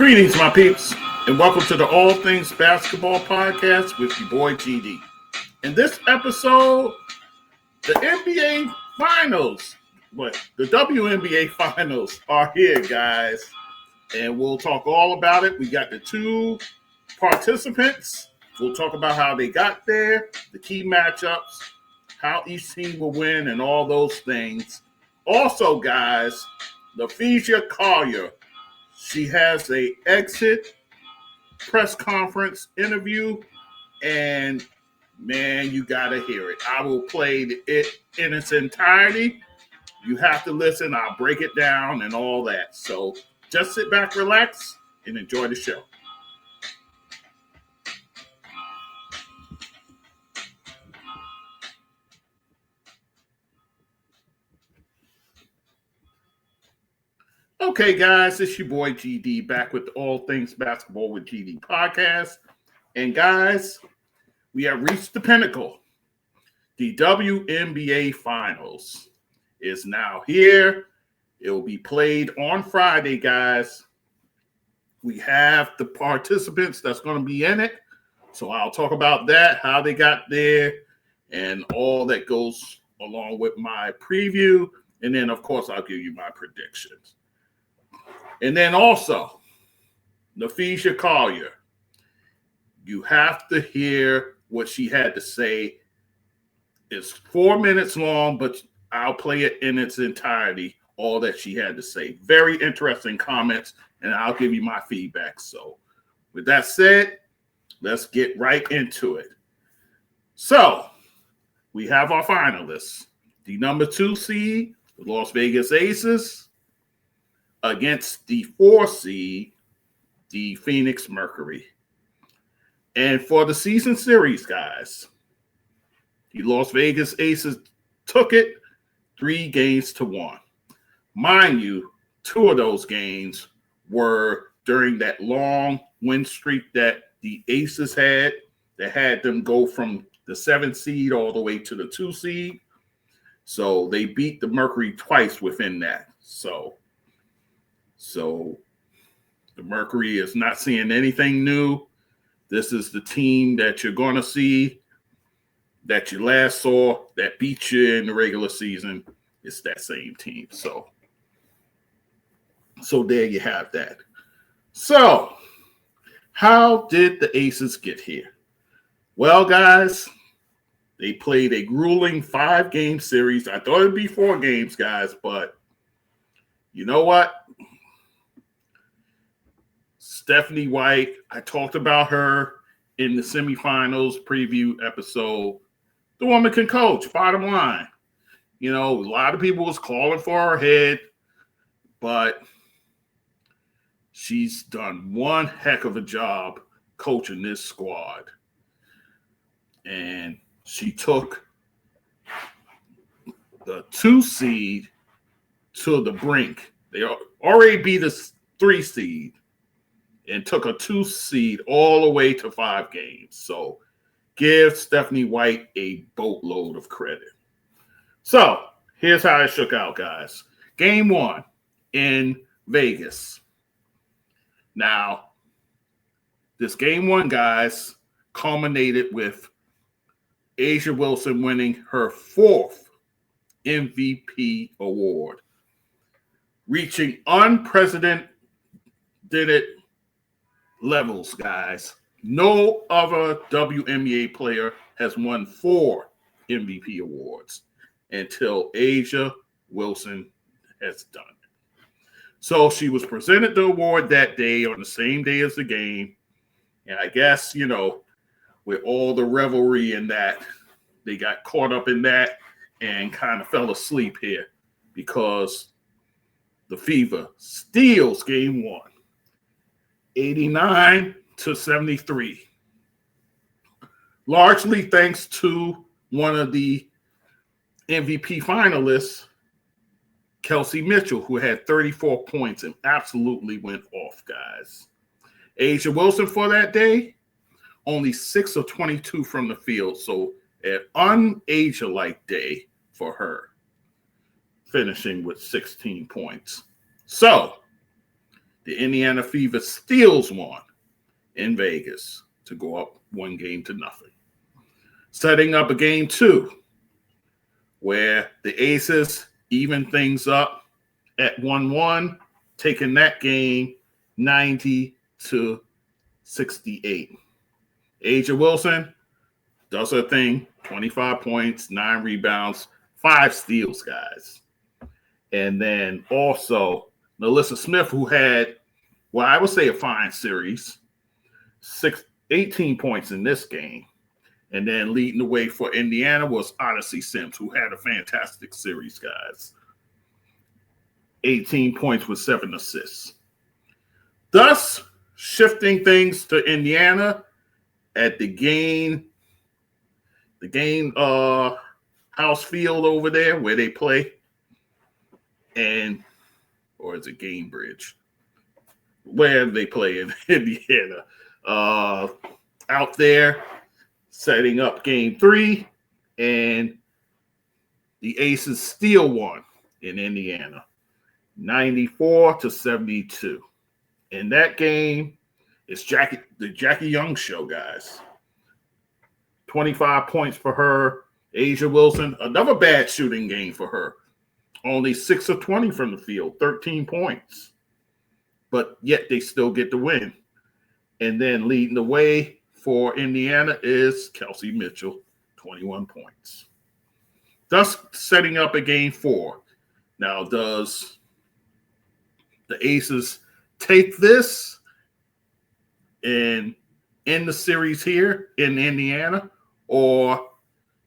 Greetings, my peeps, and welcome to the All Things Basketball Podcast with your boy GD. In this episode, the NBA Finals, the WNBA Finals are here, guys, and we'll talk all about it. We got the two participants. We'll talk about how they got there, the key matchups, how each team will win, and all those things. Also, guys, Napheesa Collier. She has a exit press conference interview, and man, you gotta hear it. I will play it in its entirety. You have to listen. I'll break it down and all that. So just sit back, relax, and enjoy the show. Okay, guys, it's your boy GD back with the All Things Basketball with GD podcast. And guys, we have reached the pinnacle. The WNBA Finals is now here. It will be played on Friday, guys. We have the participants that's going to be in it. So I'll talk about that, how they got there, and all that goes along with my preview. And then, of course, I'll give you my predictions. And then also, Napheesa Collier. You have to hear what she had to say. It's 4 minutes long, but I'll play it in its entirety, all that she had to say. Very interesting comments, and I'll give you my feedback. So with that said, let's get right into it. So we have our finalists. The number 2 seed, the Las Vegas Aces, against the 4 seed, the Phoenix Mercury. And for the season series, guys, the Las Vegas Aces took it 3-1. Mind you, 2 of those games were during that long win streak that the Aces had that had them go from the 7th seed all the way to the 2 seed. So they beat the Mercury twice within that. So the Mercury is not seeing anything new. This is the team that you're going to see that you last saw that beat you in the regular season. It's that same team. So there you have that. So how did the Aces get here? Well, guys, they played a grueling 5-game series. I thought it'd be 4 games, guys, but you know what? Stephanie White, I talked about her in the semifinals preview episode. The woman can coach, bottom line. You know, a lot of people was calling for her head, but she's done one heck of a job coaching this squad. And she took the 2 seed to the brink. They already beat the 3 seed and took a 2 seed all the way to 5 games. So give Stephanie White a boatload of credit. So here's how it shook out, guys. Game 1 in Vegas. Now, this game 1, guys, culminated with A'ja Wilson winning her 4th MVP award, reaching unprecedented levels, guys. No other WNBA player has won 4 MVP awards until A'ja Wilson has done it. So she was presented the award that day on the same day as the game. And I guess, you know, with all the revelry in that, they got caught up in that and kind of fell asleep here because the Fever steals game 1. 89-73. Largely thanks to one of the MVP finalists, Kelsey Mitchell, who had 34 points and absolutely went off, guys. A'ja Wilson for that day, only 6 of 22 from the field. So an un-A'ja-like day for her, finishing with 16 points. So The Indiana Fever steals one in Vegas to go up 1-0. Setting up a game 2 where the Aces even things up at 1-1, taking that game 90-68. A'ja Wilson does her thing, 25 points, 9 rebounds, 5 steals, guys. And then also Melissa Smith, who had, well, I would say a fine series, 18 points in this game. And then leading the way for Indiana was Odyssey Sims, who had a fantastic series, guys. 18 points with 7 assists. Thus, shifting things to Indiana at the game house field over there where they play, or is it Game Bridge? Where they play in Indiana. Out there, setting up game 3, and the Aces steal one in Indiana, 94-72. In that game, it's the Jackie Young show, guys. 25 points for her. A'ja Wilson, another bad shooting game for her. Only 6 of 20 from the field, 13 points. But yet they still get the win. And then leading the way for Indiana is Kelsey Mitchell, 21 points. Thus setting up a game 4. Now, does the Aces take this and end the series here in Indiana, or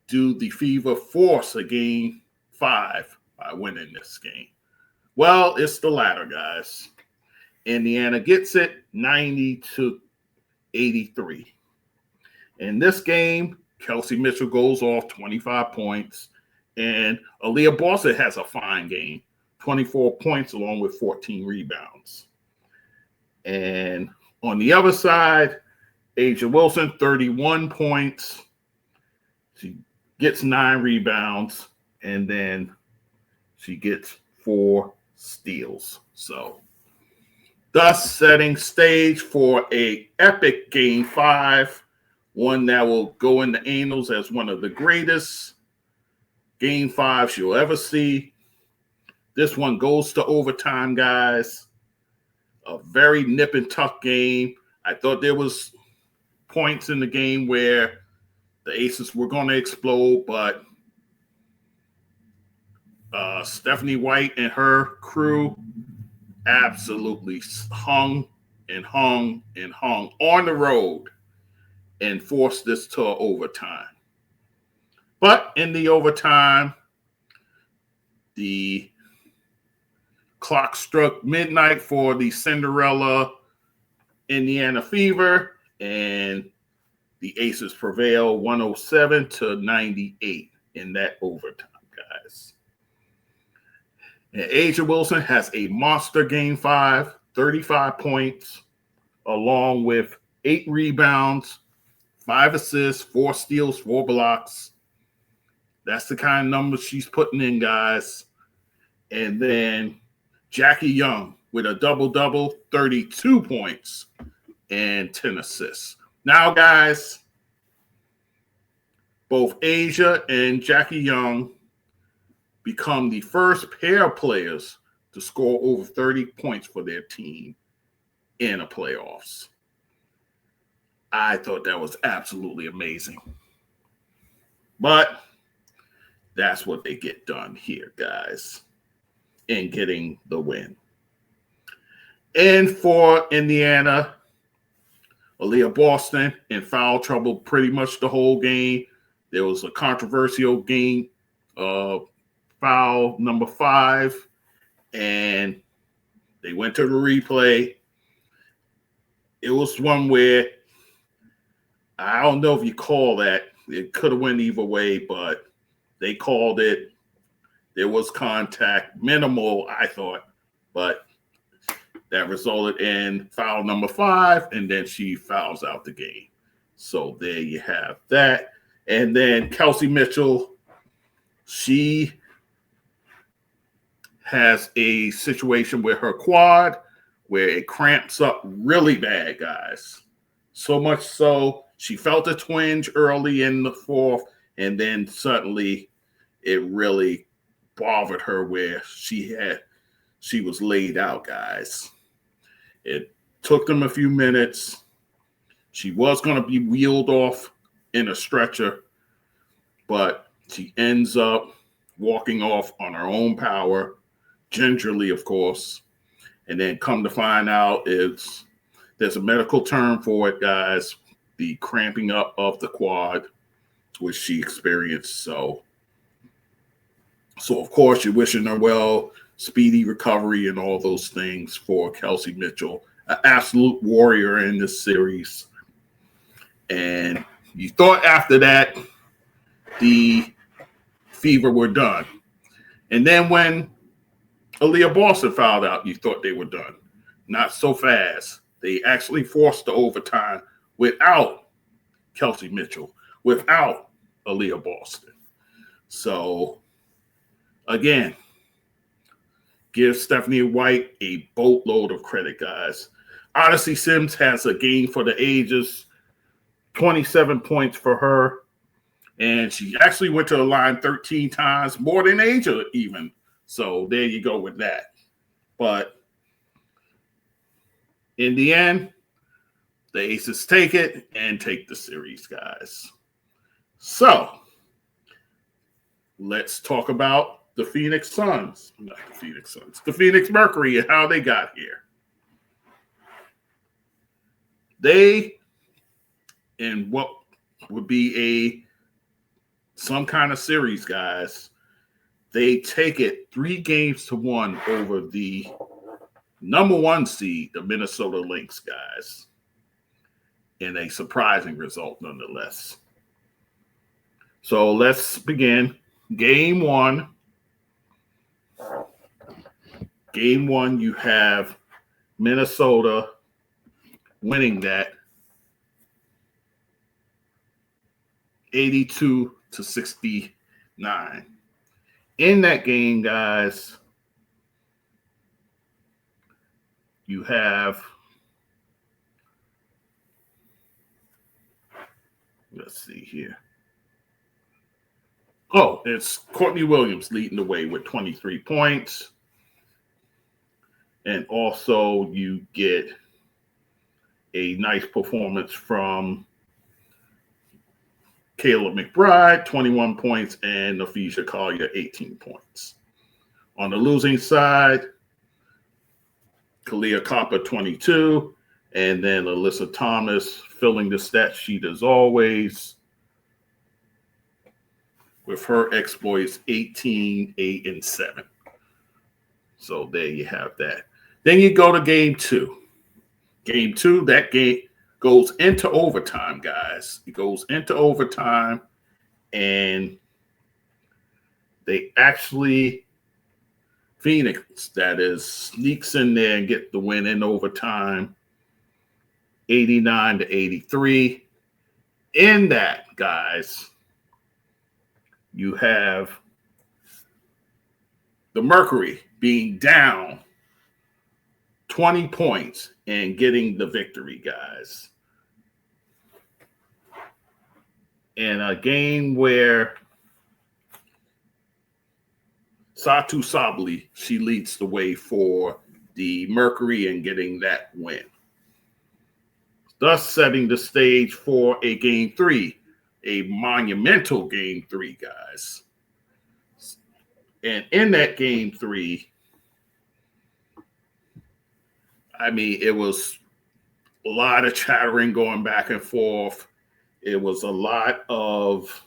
do the Fever force a game 5 by winning this game? Well, it's the latter, guys. Indiana gets it 90-83. In this game, Kelsey Mitchell goes off 25 points, and Aaliyah Boston has a fine game, 24 points along with 14 rebounds. And on the other side, A'ja Wilson, 31 points. She gets 9 rebounds, and then she gets 4 steals. So, thus setting stage for a epic game 5, one that will go in the annals as one of the greatest game 5s you'll ever see. This one goes to overtime, guys. A very nip and tuck game. I thought there was points in the game where the Aces were going to explode, but Stephanie White and her crew absolutely hung on the road and forced this to overtime. But in the overtime, the clock struck midnight for the Cinderella Indiana Fever, and the Aces prevail 107-98 in that overtime, guys. And A'ja Wilson has a monster game 5, 35 points, along with 8 rebounds, 5 assists, 4 steals, 4 blocks. That's the kind of numbers she's putting in, guys. And then Jackie Young with a double-double, 32 points and 10 assists. Now, guys, both A'ja and Jackie Young become the first pair of players to score over 30 points for their team in a playoffs. I thought that was absolutely amazing. But that's what they get done here, guys, in getting the win. And for Indiana, Aaliyah Boston in foul trouble pretty much the whole game. There was a controversial game, foul number 5, and they went to the replay. It was one where I don't know if you call that. It could have went either way, but they called it. There was contact, minimal, I thought, but that resulted in foul number 5, and then she fouls out the game. So there you have that. And then Kelsey Mitchell, she has a situation with her quad where it cramps up really bad, guys. So much so, she felt a twinge early in the fourth, and then suddenly it really bothered her where she was laid out, guys. It took them a few minutes. She was going to be wheeled off in a stretcher, but she ends up walking off on her own power, gingerly, of course. And then come to find out, there's a medical term for it, guys, the cramping up of the quad, which she experienced. So of course, you're wishing her well, speedy recovery and all those things for Kelsey Mitchell, an absolute warrior in this series. And you thought after that, the Fever were done. And then when Aaliyah Boston fouled out, you thought they were done. Not so fast. They actually forced the overtime without Kelsey Mitchell, without Aaliyah Boston. So, again, give Stephanie White a boatload of credit, guys. Odyssey Sims has a game for the ages, 27 points for her. And she actually went to the line 13 times, more than Asia even. So there you go with that. But in the end, the Aces take it and take the series, guys. So let's talk about the Phoenix Suns. Not the Phoenix Suns. The Phoenix Mercury and how they got here. They, in what would be some kind of series, guys, they take it 3-1 over the number 1 seed, the Minnesota Lynx, guys, in a surprising result nonetheless. So let's begin. Game 1. Game 1, you have Minnesota winning that 82-69. In that game, guys, you have, let's see here. Oh, it's Courtney Williams leading the way with 23 points. And also you get a nice performance from Kayla McBride, 21 points, and Napheesa Collier, 18 points. On the losing side, Kahleah Copper, 22, and then Alyssa Thomas filling the stat sheet as always with her exploits, 18, 8, and 7. So there you have that. Then you go to game 2. Game 2, that game goes into overtime, guys. It goes into overtime, and they actually, Phoenix, that is, sneaks in there and get the win in overtime, 89-83. In that, guys, you have the Mercury being down 20 points and getting the victory, guys. In a game where Satu Sabli, she leads the way for the Mercury and getting that win. Thus setting the stage for a game 3, a monumental game 3, guys. And in that game 3, I mean, it was a lot of chattering going back and forth. It was a lot of,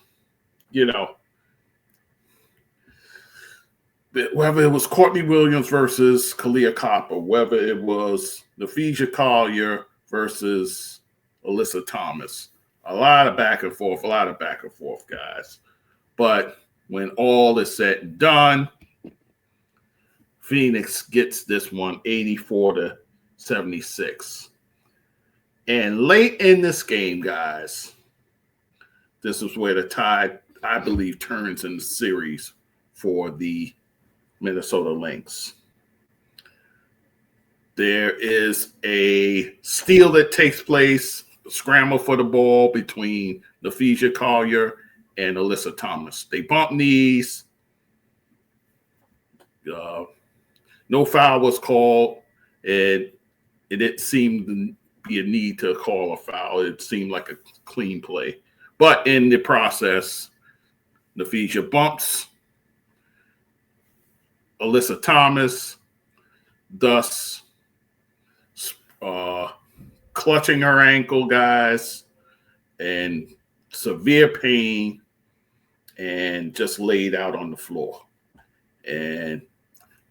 whether it was Courtney Williams versus Kahleah Copper, whether it was Napheesa Collier versus Alyssa Thomas. A lot of back and forth, guys. But when all is said and done, Phoenix gets this one 84-76. And late in this game, guys, this is where the tide, I believe, turns in the series for the Minnesota Lynx. There is a steal that takes place, a scramble for the ball between Napheesa Collier and Alyssa Thomas. They bump knees. No foul was called, and it didn't seem to be a need to call a foul. It seemed like a clean play. But in the process, Napheesa bumps Alyssa Thomas, thus clutching her ankle, guys, and severe pain, and just laid out on the floor. And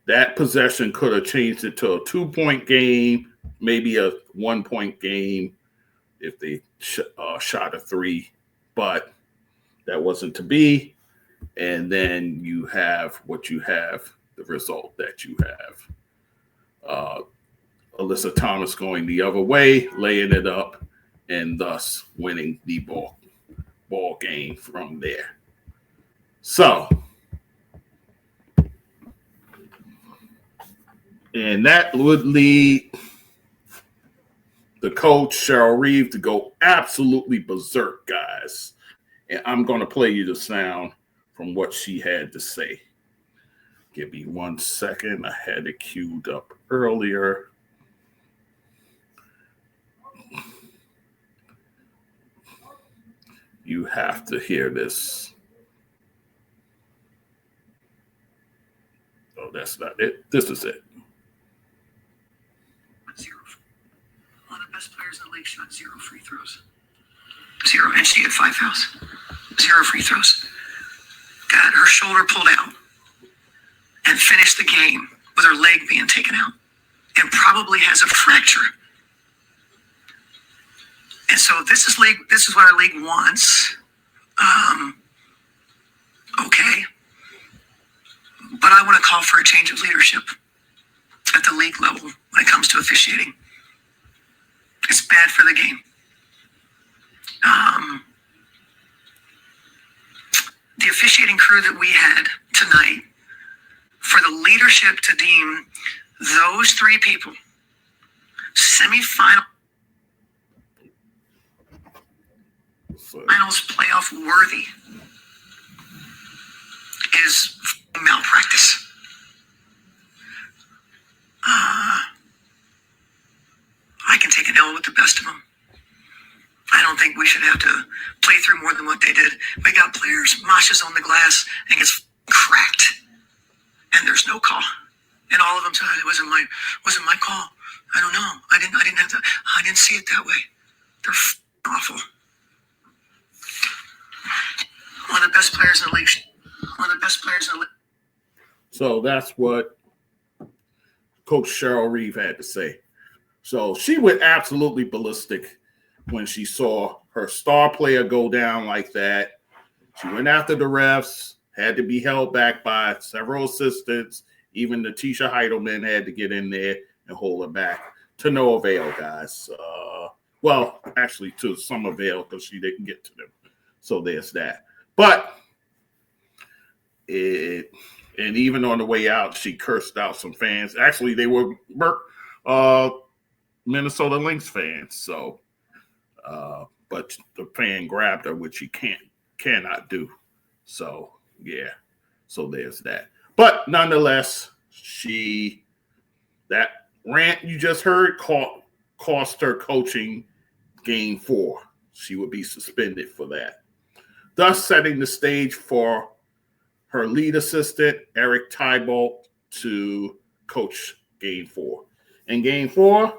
that possession could have changed it to a 2-point game, maybe a 1-point game if they shot a 3, but that wasn't to be. And then you have what you have, the result that you have. Alyssa Thomas going the other way, laying it up, and thus winning the ball game from there. So, and that would lead the coach, Cheryl Reeve, to go absolutely berserk, guys. And I'm going to play you the sound from what she had to say. Give me 1 second. I had it queued up earlier. You have to hear this. Oh, that's not it. This is it. One of the best players in the league shot 0 free throws. 0, and she had 5 fouls. 0 free throws. Got her shoulder pulled out and finished the game with her leg being taken out and probably has a fracture. And so this is what our league wants. Okay. But I want to call for a change of leadership at the league level when it comes to officiating. It's bad for the game. The officiating crew that we had tonight, for the leadership to deem those 3 people semifinal finals playoff worthy is malpractice. I can take an L with the best of them. I don't think we should have to play through more than what they did. We got players, Masha's on the glass and gets cracked, and there's no call. And all of them said it wasn't my call. I don't know. I didn't have to. I didn't see it that way. They're awful. One of the best players in the league. One of the best players in the league. So that's what Coach Cheryl Reeve had to say. So she went absolutely ballistic when she saw her star player go down like that. She went after the refs, had to be held back by several assistants. Even Natisha Heidelman had to get in there and hold her back, to no avail, guys. Well, actually, to some avail because she didn't get to them. So there's that. But and even on the way out, she cursed out some fans. Actually, they were Minnesota Lynx fans. So, but the fan grabbed her, which she cannot do. So, yeah. So there's that. But nonetheless, that rant you just heard cost her coaching game 4. She would be suspended for that, thus setting the stage for her lead assistant, Eric Thibault, to coach game 4. In game 4,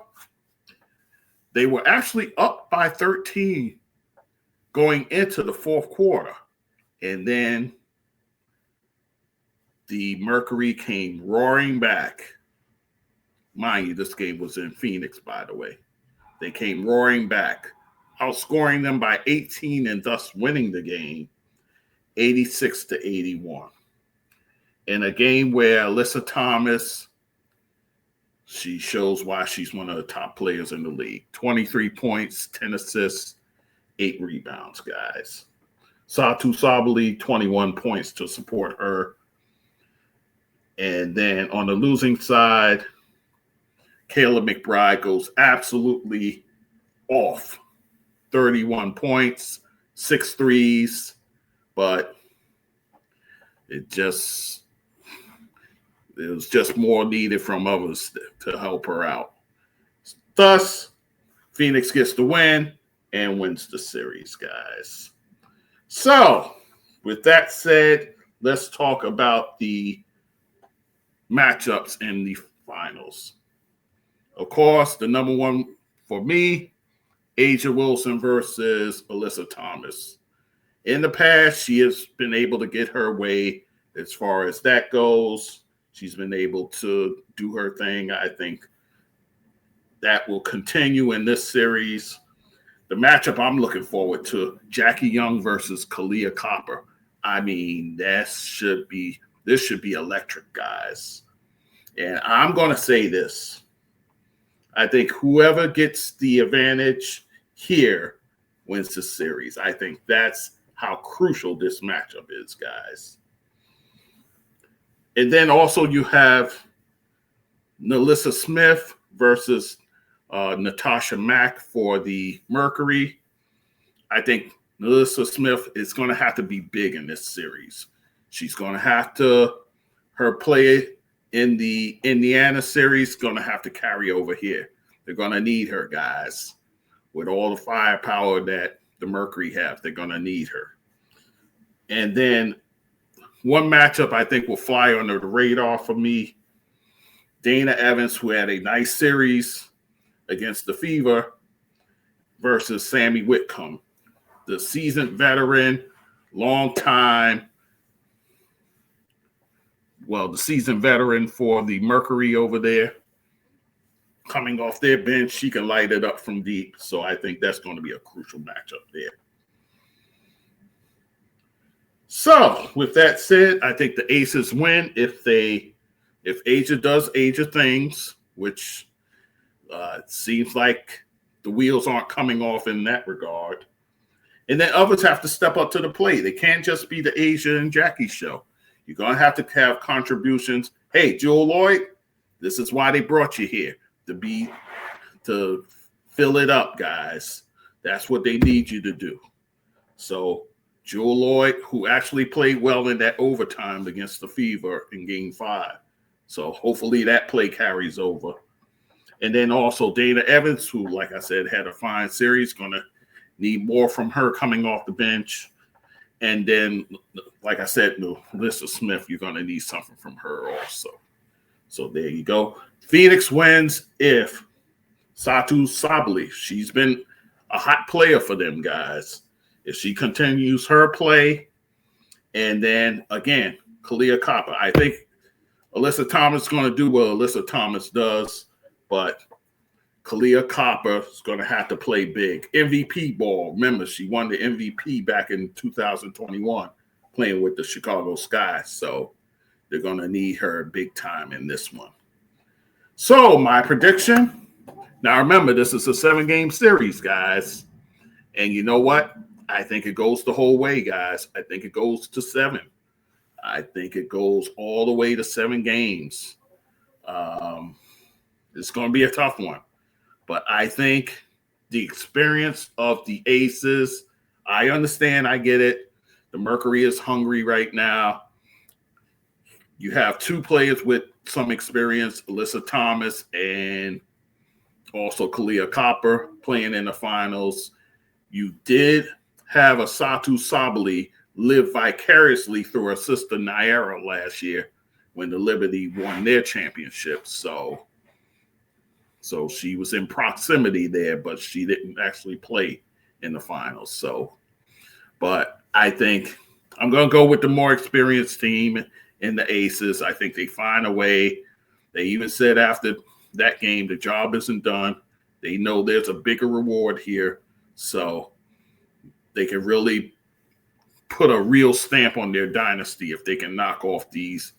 they were actually up by 13 going into the 4th quarter. And then the Mercury came roaring back. Mind you, this game was in Phoenix, by the way. They came roaring back, outscoring them by 18 and thus winning the game 86-81. In a game where Alyssa Thomas, she shows why she's one of the top players in the league. 23 points, 10 assists, 8 rebounds, guys. Satu Sabali, 21 points to support her. And then on the losing side, Kayla McBride goes absolutely off. 31 points, 6 threes, but it was just more needed from others to help her out. Thus, Phoenix gets the win and wins the series, guys. So, with that said, let's talk about the matchups in the finals. Of course, the number one for me, A'ja Wilson versus Alyssa Thomas. In the past, she has been able to get her way as far as that goes. She's been able to do her thing. I think that will continue in this series. The matchup I'm looking forward to, Jackie Young versus Kahleah Copper. I mean, this should be electric, guys. And I'm going to say this. I think whoever gets the advantage here wins the series. I think that's how crucial this matchup is, guys. And then also you have NaLyssa Smith versus Natasha Mack for the Mercury. I think NaLyssa Smith is going to have to be big in this series. She's going to have to, her play in the Indiana series going to have to carry over here. They're going to need her, guys. With all the firepower that the Mercury have, they're going to need her. And then one matchup I think will fly under the radar for me, Dana Evans, who had a nice series against the Fever, versus Sammy Whitcomb, the seasoned veteran, long time. Well, the seasoned veteran for the Mercury over there. Coming off their bench, she can light it up from deep. So I think that's going to be a crucial matchup there. So with that said, I think the Aces win if A'ja does A'ja things, which it seems like the wheels aren't coming off in that regard. And then others have to step up to the plate. They can't just be the A'ja and Jackie show. You're going to have contributions. Hey, Jewel Lloyd, this is why they brought you here, to fill it up, guys. That's what they need you to do. So Jewel Lloyd, who actually played well in that overtime against the Fever in Game 5. So hopefully that play carries over. And then also Dana Evans, who, like I said, had a fine series, going to need more from her coming off the bench. And then, like I said, NaLyssa Smith, you're going to need something from her also. So there you go. Phoenix wins if Satou Sabally, she's been a hot player for them, guys. If she continues her play, and then, again, Kahleah Copper. I think Alyssa Thomas is going to do what Alyssa Thomas does, but Kahleah Copper is going to have to play big. MVP ball. Remember, she won the MVP back in 2021 playing with the Chicago Sky. So they're going to need her big time in this one. So my prediction. Now, remember, this is a 7-game series, guys. And you know what? I think it goes the whole way, guys. I think it goes to 7. I think it goes all the way to 7 games. It's going to be a tough one. But I think the experience of the Aces, I understand, I get it. The Mercury is hungry right now. You have 2 players with some experience, Alyssa Thomas and also Kahleah Copper playing in the finals. You did have a Satou Sabally live vicariously through her sister Naira last year when the Liberty won their championship. So she was in proximity there, but she didn't actually play in the finals. But I think I'm going to go with the more experienced team in the Aces. I think they find a way. They even said after that game, the job isn't done. They know there's a bigger reward here. So they can really put a real stamp on their dynasty if they can knock off these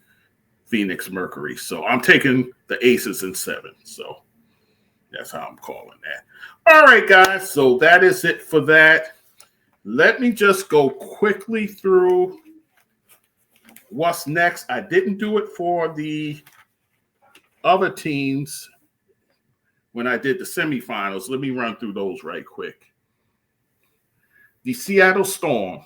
Phoenix Mercury. So I'm taking the Aces in 7. So that's how I'm calling that. All right, guys. So that is it for that. Let me just go quickly through what's next. I didn't do it for the other teams when I did the semifinals. Let me run through those right quick. The Seattle Storm.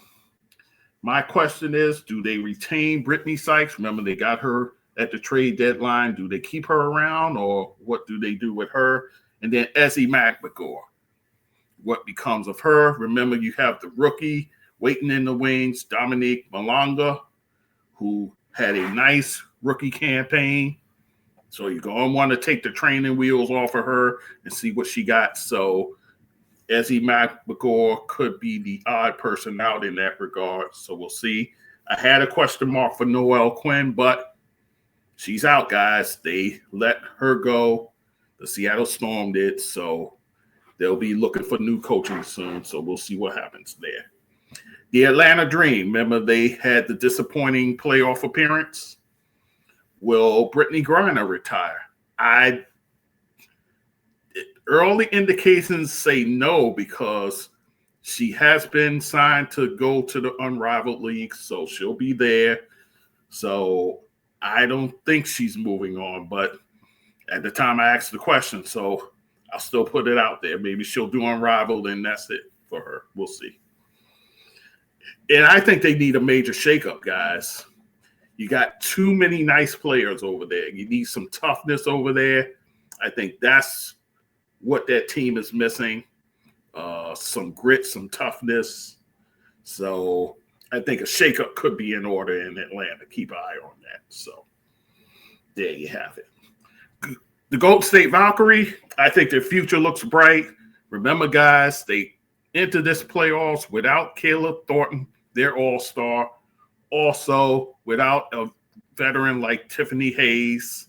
My question is, do they retain Brittany Sykes? Remember, they got her at the trade deadline. Do they keep her around, or what do they do with her? And then Ezzy McMcGraw. What becomes of her? Remember, you have the rookie waiting in the wings, Dominique Malonga, who had a nice rookie campaign. So you're going to want to take the training wheels off of her and see what she got. So Ezzy McMcGraw could be the odd person out in that regard. So we'll see. I had a question mark for Noelle Quinn, but she's out, guys. They let her go. The Seattle Storm did. So they'll be looking for new coaching soon. So we'll see what happens there. The Atlanta Dream. Remember, they had the disappointing playoff appearance. Will Brittany Griner retire? Early indications say no, because she has been signed to go to the Unrivaled League, so she'll be there. So I don't think she's moving on, but at the time I asked the question, so I'll still put it out there. Maybe she'll do Unrivaled, and that's it for her. We'll see. And I think they need a major shakeup, guys. You got too many nice players over there. You need some toughness over there. I think that's what that team is missing. Some grit, some toughness. So I think a shakeup could be in order in Atlanta. Keep an eye on that. So there you have it. The Golden State Valkyrie, I think their future looks bright. Remember, guys, they entered this playoffs without Caleb Thornton, their all-star. Also, without a veteran like Tiffany Hayes.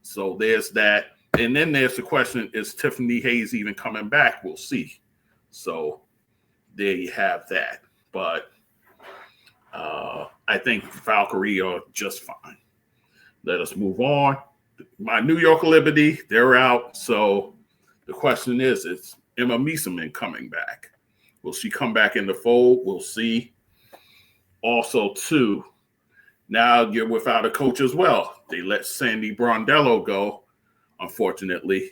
So there's that. And then there's the question, is Tiffany Hayes even coming back? We'll see. So there you have that. But I think Valkyrie are just fine. Let us move on. My New York Liberty, they're out. So the question is Emma Mieseman coming back? Will she come back in the fold? We'll see. Also, too, now you're without a coach as well. They let Sandy Brondello go, unfortunately.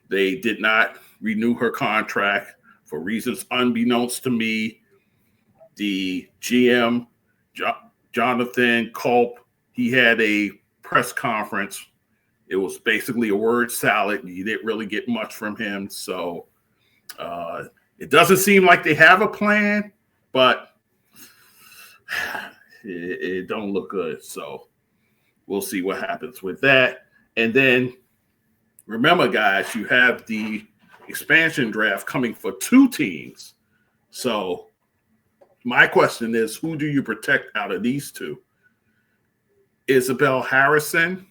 They did not renew her contract for reasons unbeknownst to me. The GM, Jonathan Culp, he had a press conference. It was basically a word salad. You didn't really get much from him. So it doesn't seem like they have a plan, but it don't look good. So we'll see what happens with that. And then remember, guys, you have the expansion draft coming for 2 teams. So my question is, who do you protect out of these 2? Isabel Harrison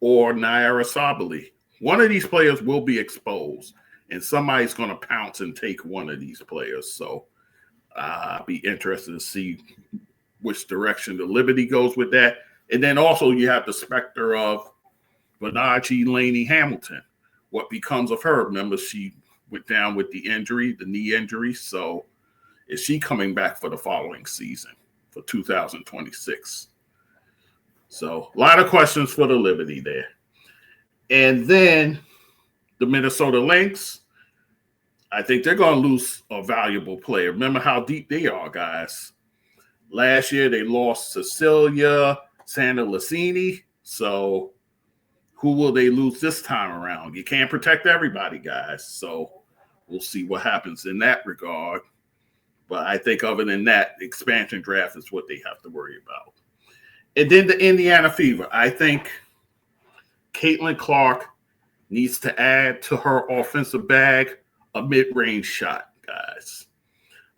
or Naira Sabali? One of these players will be exposed, and somebody's going to pounce and take one of these players. So I'll be interested to see which direction the Liberty goes with that. And then also you have the specter of Benaji Laney Hamilton. What becomes of her? Remember, she went down with the injury, the knee injury. So is she coming back for the following season, for 2026? So a lot of questions for the Liberty there. And then the Minnesota Lynx, I think they're going to lose a valuable player. Remember how deep they are, guys. Last year, they lost Cecilia Sandalacini. So who will they lose this time around? You can't protect everybody, guys. So we'll see what happens in that regard. But I think other than that, the expansion draft is what they have to worry about. And then the Indiana Fever. I think Caitlin Clark needs to add to her offensive bag a mid-range shot, guys.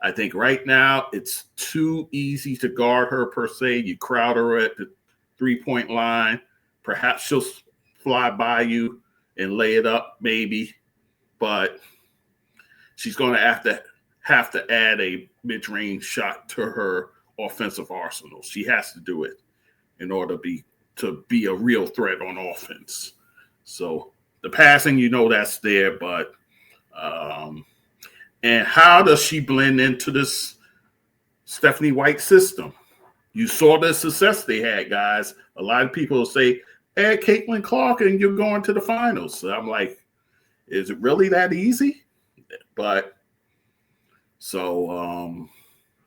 I think right now it's too easy to guard her per se. You crowd her at the three-point line. Perhaps she'll fly by you and lay it up, maybe. But she's going to have to add a mid-range shot to her offensive arsenal. She has to do it in order to be a real threat on offense. So the passing, that's there, but and how does she blend into this Stephanie White system? You saw the success they had, guys. A lot of people say, add Caitlin Clark and you're going to the finals. So I'm like, is it really that easy? But so,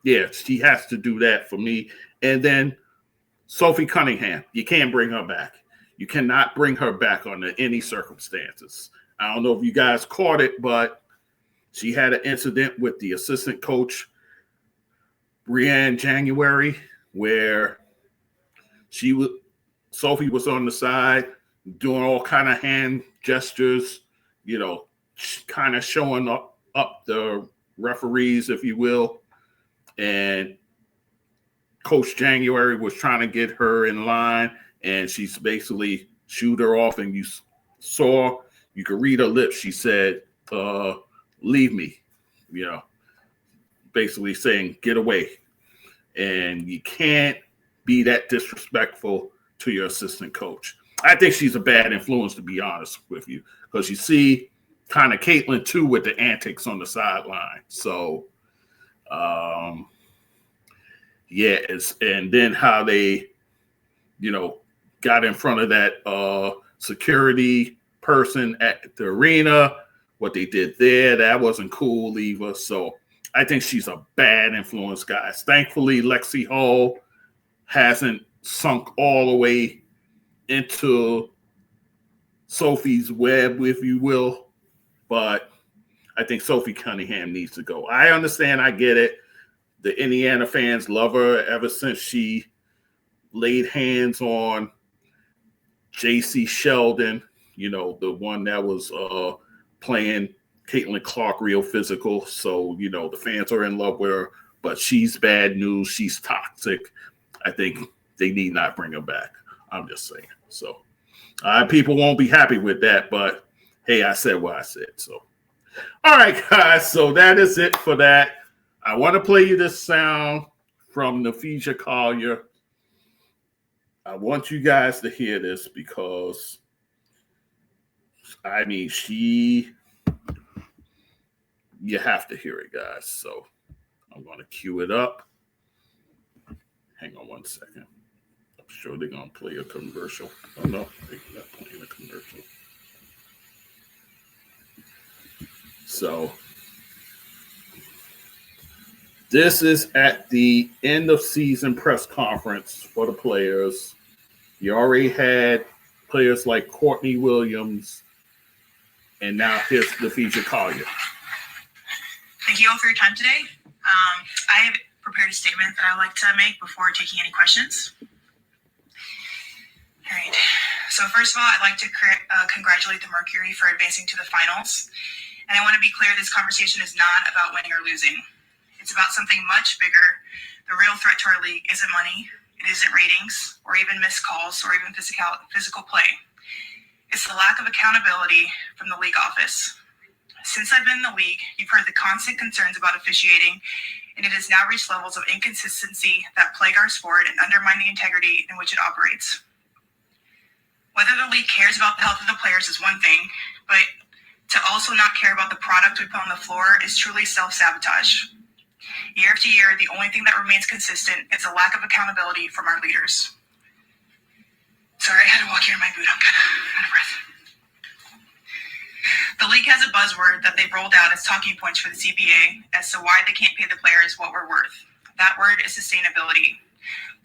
yeah, she has to do that for me. And then Sophie Cunningham, you can't bring her back. You cannot bring her back under any circumstances. I don't know if you guys caught it, but she had an incident with the assistant coach, Brianne January, where Sophie was on the side doing all kind of hand gestures, kind of showing up the referees, if you will. And Coach January was trying to get her in line, and she's basically shooed her off. And you could read her lips. She said, leave me, basically saying, get away. And you can't be that disrespectful to your assistant coach. I think she's a bad influence, to be honest with you, because you see kind of Caitlin too with the antics on the sideline. So, and then how they, got in front of that security person at the arena, what they did there, that wasn't cool either. So I think she's a bad influence, guys. Thankfully, Lexi Hall hasn't sunk all the way into Sophie's web, if you will. But I think Sophie Cunningham needs to go. I understand. I get it. The Indiana fans love her ever since she laid hands on J.C. Sheldon, the one that was playing Caitlin Clark real physical. So, the fans are in love with her, but she's bad news. She's toxic. I think they need not bring her back. I'm just saying. So people won't be happy with that, but hey, I said what I said. So, all right, guys. So that is it for that. I want to play you this sound from Napheesa Collier. I want you guys to hear this because, you have to hear it, guys. So I'm going to cue it up. Hang on one second. I'm sure they're going to play a commercial. Oh, no, they're not playing a commercial. So this is at the end of season press conference for the players. You already had players like Courtney Williams, and now here's Napheesa Collier. Thank you all for your time today. I have prepared a statement that I like to make before taking any questions. All right. So first of all, I'd like to congratulate the Mercury for advancing to the finals. And I want to be clear, this conversation is not about winning or losing. It's about something much bigger. The real threat to our league isn't money. It isn't ratings or even missed calls or even physical play. It's the lack of accountability from the league office. Since I've been in the league, you've heard the constant concerns about officiating, and it has now reached levels of inconsistency that plague our sport and undermine the integrity in which it operates. Whether the league cares about the health of the players is one thing, but to also not care about the product we put on the floor is truly self-sabotage. Year after year, the only thing that remains consistent is a lack of accountability from our leaders. Sorry, I had to walk here in my boot. I'm kind of out of breath. The league has a buzzword that they've rolled out as talking points for the CBA as to why they can't pay the players what we're worth. That word is sustainability.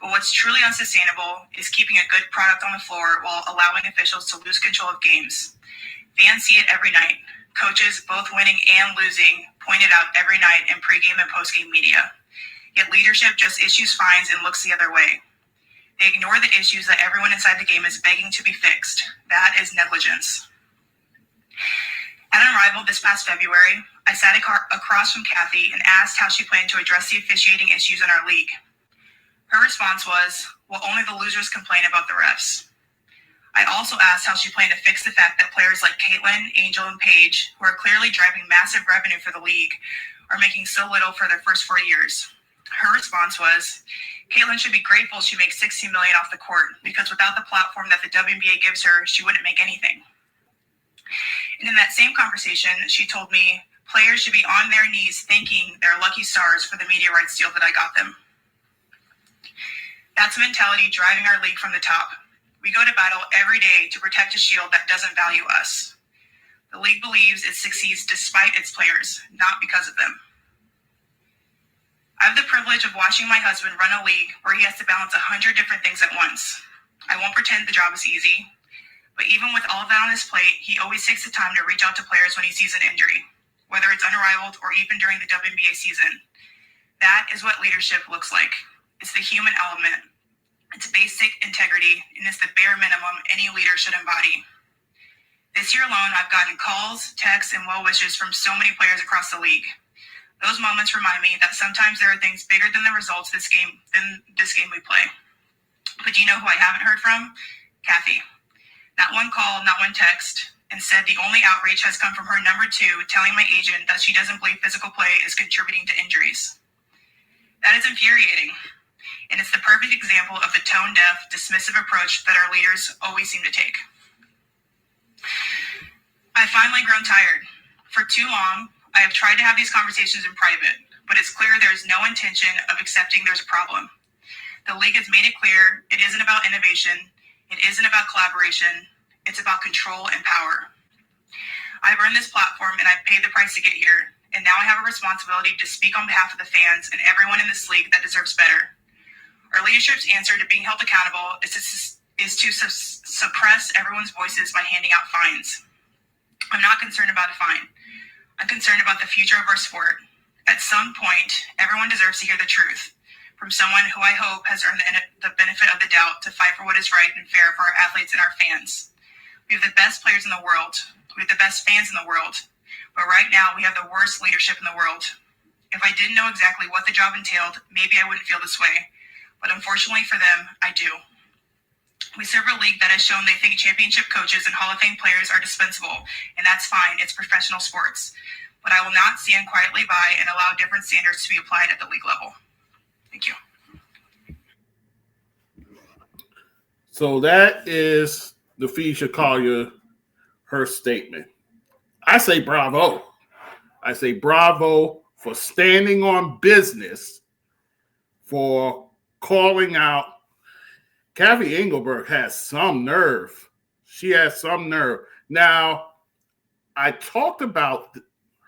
But what's truly unsustainable is keeping a good product on the floor while allowing officials to lose control of games. Fans see it every night. Coaches, both winning and losing, point it out every night in pregame and postgame media. Yet leadership just issues fines and looks the other way. They ignore the issues that everyone inside the game is begging to be fixed. That is negligence. At Unrivaled this past February, I sat across from Cathy and asked how she planned to address the officiating issues in our league. Her response was, well, only the losers complain about the refs. I also asked how she planned to fix the fact that players like Caitlin, Angel, and Paige, who are clearly driving massive revenue for the league, are making so little for their first 4 years. Her response was, Caitlin should be grateful she makes $16 million off the court, because without the platform that the WNBA gives her, she wouldn't make anything. And in that same conversation, she told me players should be on their knees thanking their lucky stars for the media rights deal that I got them. That's a mentality driving our league from the top. We go to battle every day to protect a shield that doesn't value us. The league believes it succeeds despite its players, not because of them. I have the privilege of watching my husband run a league where he has to balance 100 different things at once. I won't pretend the job is easy, but even with all of that on his plate, he always takes the time to reach out to players when he sees an injury, whether it's unrivaled or even during the WNBA season. That is what leadership looks like. It's the human element. It's basic integrity, and it's the bare minimum any leader should embody. This year alone, I've gotten calls, texts, and well wishes from so many players across the league. Those moments remind me that sometimes there are things bigger than the results than this game we play. But do you know who I haven't heard from? Cathy. Not one call, not one text. Instead, the only outreach has come from her number 2 telling my agent that she doesn't believe physical play is contributing to injuries. That is infuriating. And it's the perfect example of the tone-deaf, dismissive approach that our leaders always seem to take. I've finally grown tired. For too long, I have tried to have these conversations in private, but it's clear there is no intention of accepting there's a problem. The league has made it clear it isn't about innovation, it isn't about collaboration, it's about control and power. I've earned this platform and I've paid the price to get here, and now I have a responsibility to speak on behalf of the fans and everyone in this league that deserves better. Our leadership's answer to being held accountable is to suppress everyone's voices by handing out fines. I'm not concerned about a fine. I'm concerned about the future of our sport. At some point, everyone deserves to hear the truth from someone who I hope has earned the benefit of the doubt to fight for what is right and fair for our athletes and our fans. We have the best players in the world. We have the best fans in the world. But right now, we have the worst leadership in the world. If I didn't know exactly what the job entailed, maybe I wouldn't feel this way. But unfortunately for them, I do. We serve a league that has shown they think championship coaches and Hall of Fame players are dispensable, and that's fine. It's professional sports. But I will not stand quietly by and allow different standards to be applied at the league level. Thank you. So that is Napheesa Collier, her statement. I say bravo. I say bravo for standing on business, for calling out. Cathy Engelbert has some nerve. She has some nerve. Now, I talked about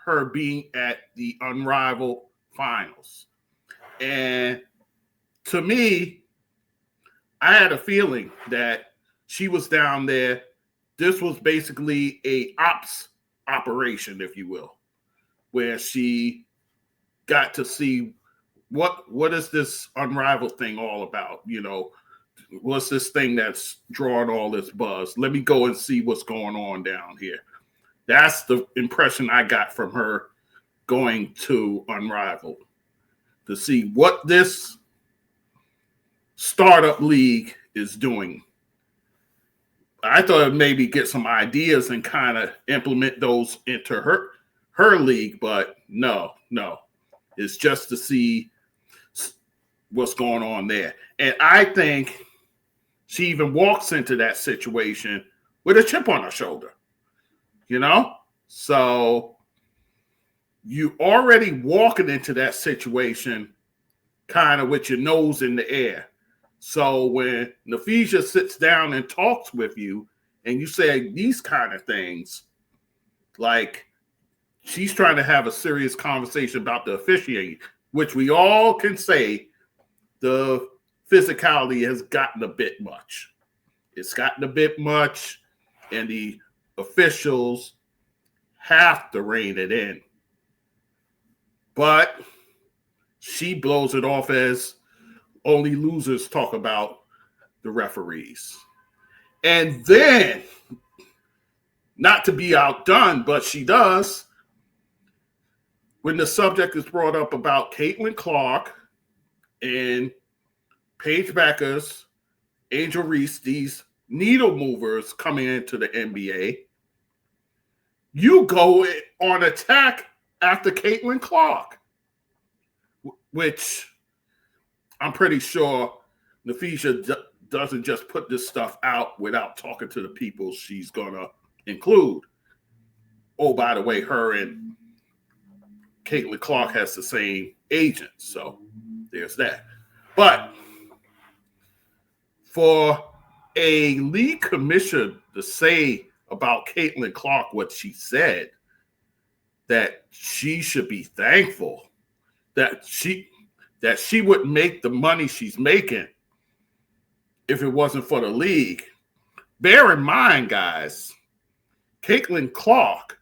her being at the Unrivaled finals. And to me, I had a feeling that she was down there. This was basically a ops operation, if you will, where she got to see what is this Unrivaled thing all about? You know, what's this thing that's drawing all this buzz? Let me go and see what's going on down here. That's the impression I got from her going to Unrivaled, to see what this startup league is doing. I thought I'd maybe get some ideas and kind of implement those into her league, but no. It's just to see what's going on there. And I think she even walks into that situation with a chip on her shoulder, you know? So you already walking into that situation kind of with your nose in the air. So when Napheesa sits down and talks with you and you say these kind of things, like she's trying to have a serious conversation about the officiating, which we all can say the physicality has gotten a bit much. It's gotten a bit much, and the officials have to rein it in. But she blows it off as only losers talk about the referees. And then, not to be outdone, but she does, when the subject is brought up about Caitlin Clark and Paige Beckers, Angel Reese, these needle movers coming into the NBA, you go on attack after Caitlin Clark, which I'm pretty sure Napheesa doesn't just put this stuff out without talking to the people she's going to include. Oh, by the way, her and Caitlin Clark has the same agent, so there's that. But for a league commissioner to say about Caitlin Clark what she said, that she should be thankful that she wouldn't make the money she's making if it wasn't for the league. Bear in mind, guys, Caitlin Clark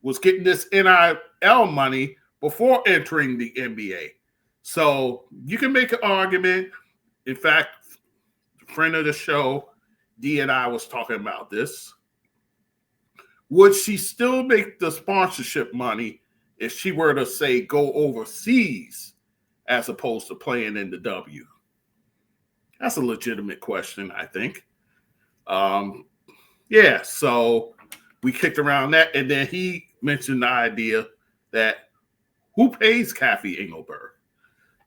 was getting this NIL money before entering the NBA. So you can make an argument. In fact, a friend of the show, D and I was talking about this. Would she still make the sponsorship money if she were to, say, go overseas as opposed to playing in the W? That's a legitimate question, I think. Yeah, so we kicked around that. And then he mentioned the idea that who pays Cathy Engelbert?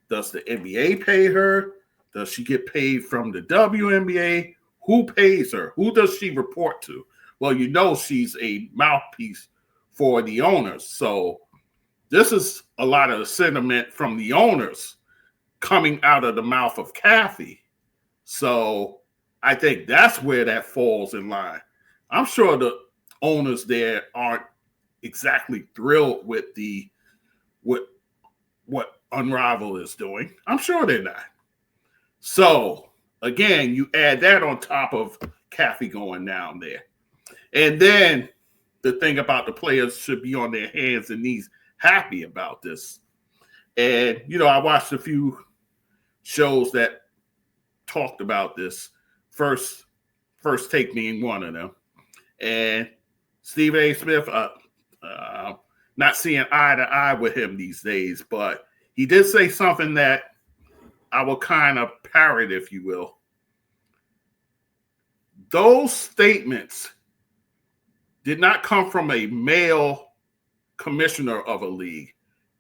Does the NBA pay her? Does she get paid from the WNBA? Who pays her? Who does she report to? Well, you know she's a mouthpiece for the owners. So this is a lot of the sentiment from the owners coming out of the mouth of Cathy. So I think that's where that falls in line. I'm sure the owners there aren't exactly thrilled with what Unrivaled is doing. I'm sure they're not. So again, you add that on top of Cathy going down there. And then the thing about the players should be on their hands and knees happy about this. And, you know, I watched a few shows that talked about this. First Take being one of them. And Stephen A. Smith, not seeing eye to eye with him these days, but he did say something that I will kind of parrot, if you will. Those statements did not come from a male commissioner of a league.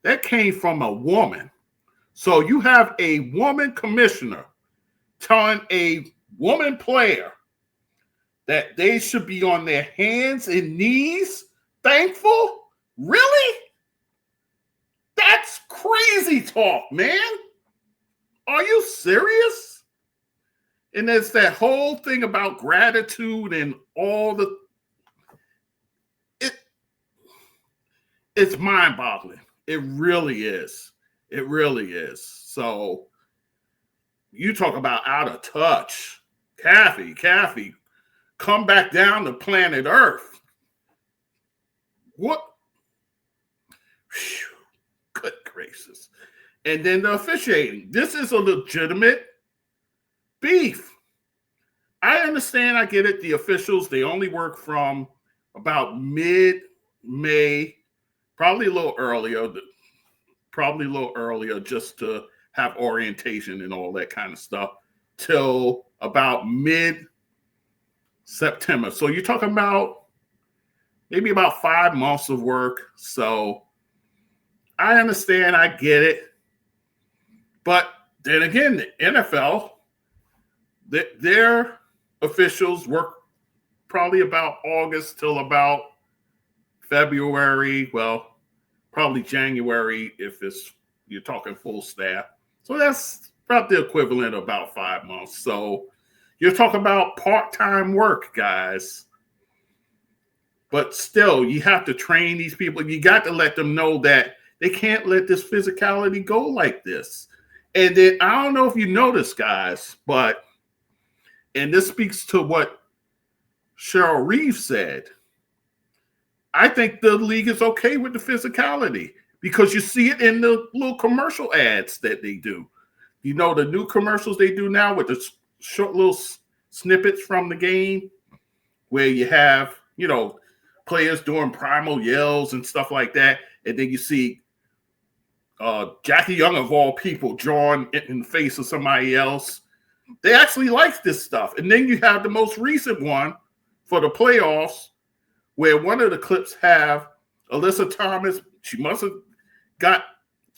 That came from a woman. So you have a woman commissioner telling a woman player that they should be on their hands and knees thankful? Really? That's crazy talk, man. Are you serious? And there's that whole thing about gratitude and all the... It's mind-boggling. It really is. It really is. So you talk about out of touch. Cathy, come back down to planet Earth. What? Whew. Good gracious. And then the officiating. This is a legitimate beef. I understand. I get it. The officials, they only work from about mid-May, probably a little earlier just to have orientation and all that kind of stuff, till about mid-September. So you're talking about maybe about 5 months of work. So I understand, I get it. But then again, the NFL, their officials work probably about August till about February, well, probably January if you're talking full staff. So that's about the equivalent of about 5 months. So you're talking about part-time work, guys. But still, you have to train these people. You got to let them know that they can't let this physicality go like this. And then I don't know if you noticed, guys, but, and this speaks to what Cheryl Reeves said, I think the league is okay with the physicality because you see it in the little commercial ads that they do. You know, the new commercials they do now with the short little snippets from the game where you have, you know, players doing primal yells and stuff like that. And then you see Jackie Young, of all people, drawn in the face of somebody else. They actually like this stuff. And then you have the most recent one for the playoffs where one of the clips have Alyssa Thomas. She must have got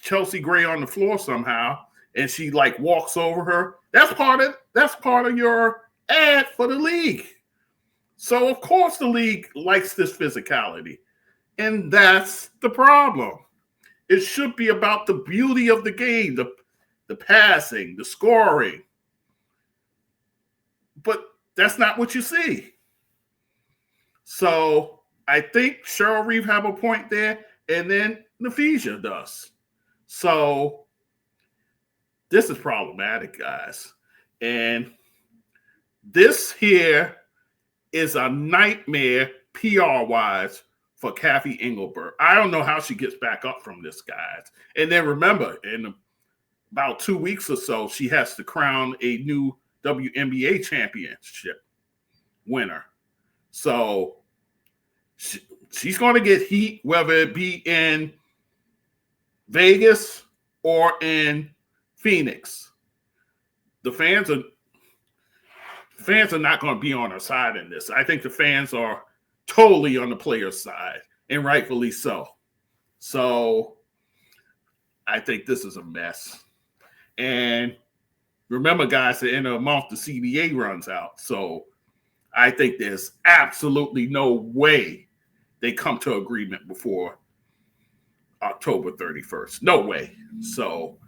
Chelsea Gray on the floor somehow, and she like walks over her. That's part of your ad for the league. So of course the league likes this physicality. And that's the problem. It should be about the beauty of the game, the passing, the scoring. but that's not what you see. So I think Cheryl Reeve have a point there, and then Napheesa does. So this is problematic, guys. And this here is a nightmare PR-wise for Cathy Engelbert. I don't know how she gets back up from this, guys. And then remember, in about 2 weeks or so, she has to crown a new WNBA championship winner. So she's going to get heat, whether it be in Vegas or in Phoenix. The fans are not going to be on her side in this. I think the fans are totally on the player's side, and rightfully so. So I think this is a mess. And remember, guys, at the end of the month, the CBA runs out. So I think there's absolutely no way they come to agreement before October 31st. No way. So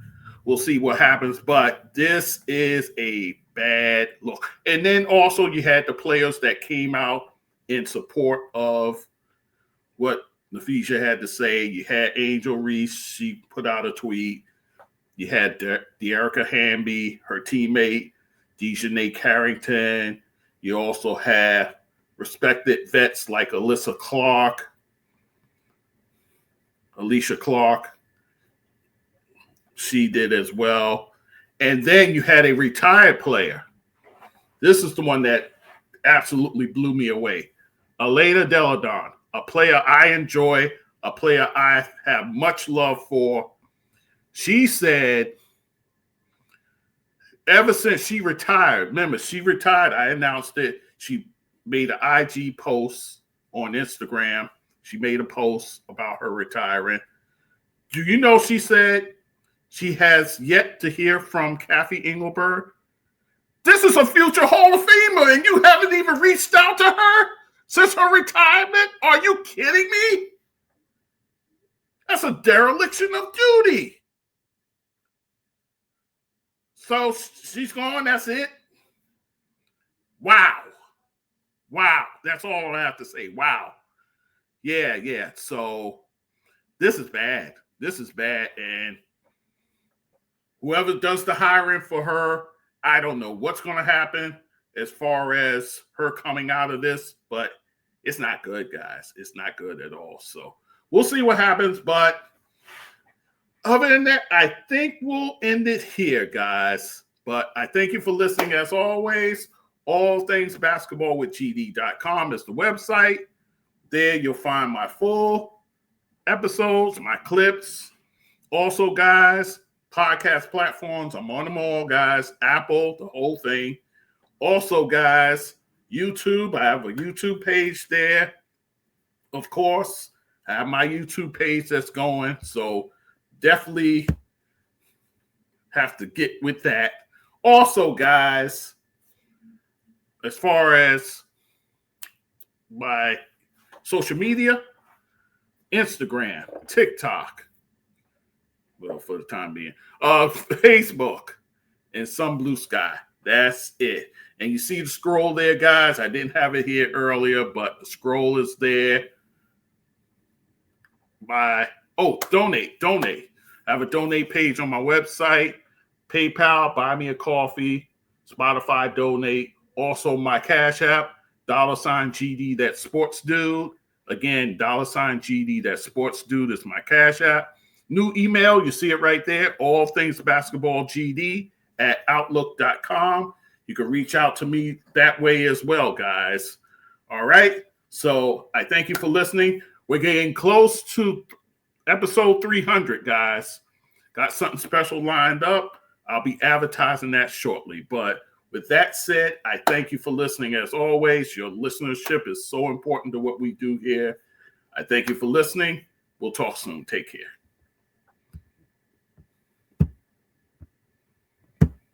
we'll see what happens. But this is a bad look. And then also you had the players that came out in support of what Napheesa had to say. You had Angel Reese. She put out a tweet. You had De'Erica Hamby, her teammate, Dejanay Carrington. You also have respected vets like Alicia Clark. She did as well. And then you had a retired player. This is the one that absolutely blew me away. Elena Deladon, a player I enjoy, a player I have much love for. She said, ever since she retired, remember, she retired, I announced it. She made an IG post on Instagram. She made a post about her retiring. Do you know she said she has yet to hear from Cathy Engelbert? This is a future Hall of Famer, and you haven't even reached out to her since her retirement? Are you kidding me? That's a dereliction of duty. So she's gone. That's it. Wow. That's all I have to say. Wow. Yeah. So this is bad. And whoever does the hiring for her, I don't know what's going to happen as far as her coming out of this, but it's not good, guys. It's not good at all. So we'll see what happens. But other than that, I think we'll end it here, guys. But I thank you for listening as always. All things basketball with gd.com is the website. There you'll find my full episodes, my clips. Also, guys, podcast platforms. I'm on them all, guys. Apple, the whole thing. Also, guys, YouTube. I have a YouTube page there. Of course, I have my YouTube page that's going. So definitely have to get with that. Also, guys, as far as my social media, Instagram, TikTok, well, for the time being, Facebook, and some Blue Sky. That's it. And you see the scroll there, guys. I didn't have it here earlier, but the scroll is there. Donate. I have a donate page on my website, PayPal, buy me a coffee, Spotify donate. Also my Cash App, $GD-that-sportsdude. Again, $GD-that-sportsdude is my Cash App. New email, you see it right there, all things basketball GD at outlook.com. You can reach out to me that way as well, guys. All right. So I thank you for listening. We're getting close to episode 300, guys. Got something special lined up. I'll be advertising that shortly. But with that said, I thank you for listening as always. Your listenership is so important to what we do here. I thank you for listening. We'll talk soon. Take care.